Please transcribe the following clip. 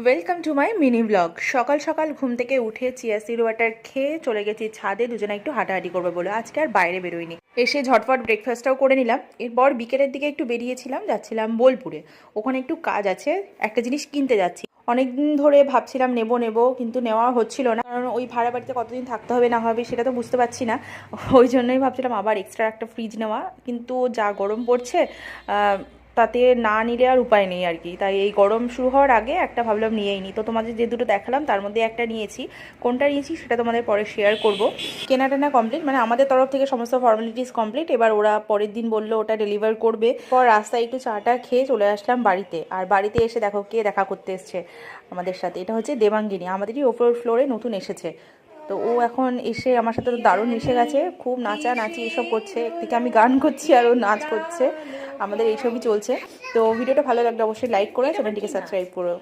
Welcome to my mini blog. সকাল সকাল ঘুম থেকে উঠে চিয়া সিড ওয়াটার খেয়ে চলে গেছি ছাদে, দুজনে একটু হাঁটাহাঁটি করবে বলে। আজকে আর বাইরে বেরোয়নি, এসে ঝটফট ব্রেকফাস্টটাও করে নিলাম। এরপর বিকেলের দিকে একটু বেরিয়েছিলাম, যাচ্ছিলাম বোলপুরে। ওখানে একটু কাজ আছে, একটা জিনিস কিনতে যাচ্ছি। অনেক দিন ধরে ভাবছিলাম নেব কিন্তু নেওয়া হচ্ছিল না, কারণ ওই ভাড়া বাড়িতে কতদিন থাকতে হবে না হবে সেটা তো বুঝতে পারছি না। ওই জন্যই ভাবছিলাম আবার এক্সট্রা একটা ফ্রিজ নেওয়া, কিন্তু যা গরম পড়ছে তাতে না নিলে আর উপায় নেই আর কি। তাই এই গরম শুরু হওয়ার আগে একটা ভাবলাম নিয়েই নি। তো তোমাদের যে দুটো দেখালাম তার মধ্যে একটা নিয়েছি, কোনটা নিয়েছি সেটা তোমাদের পরে শেয়ার করব। কেনাটেনা কমপ্লিট, মানে আমাদের তরফ থেকে সমস্ত ফর্মালিটিস কমপ্লিট। এবার ওরা পরের দিন বললো ওটা ডেলিভার করবে। পর রাস্তায় একটু চাটা খেয়ে চলে আসলাম বাড়িতে। আর বাড়িতে এসে দেখো কে দেখা করতে এসছে আমাদের সাথে, এটা হচ্ছে দেবাঙ্গিনী, আমাদেরই ওপর ফ্লোরে নতুন এসেছে। তো ও এখন এসে আমার সাথে তো দারুণ মিশে গেছে, খুব নাচানাচি এসব করছে। একদিকে আমি গান করছি আর ও নাচ করছে, আমাদের এইসবই চলছে। তো ভিডিওটা ভালো লাগলে অবশ্যই লাইক করে চ্যানেলটিকে সাবস্ক্রাইব করো।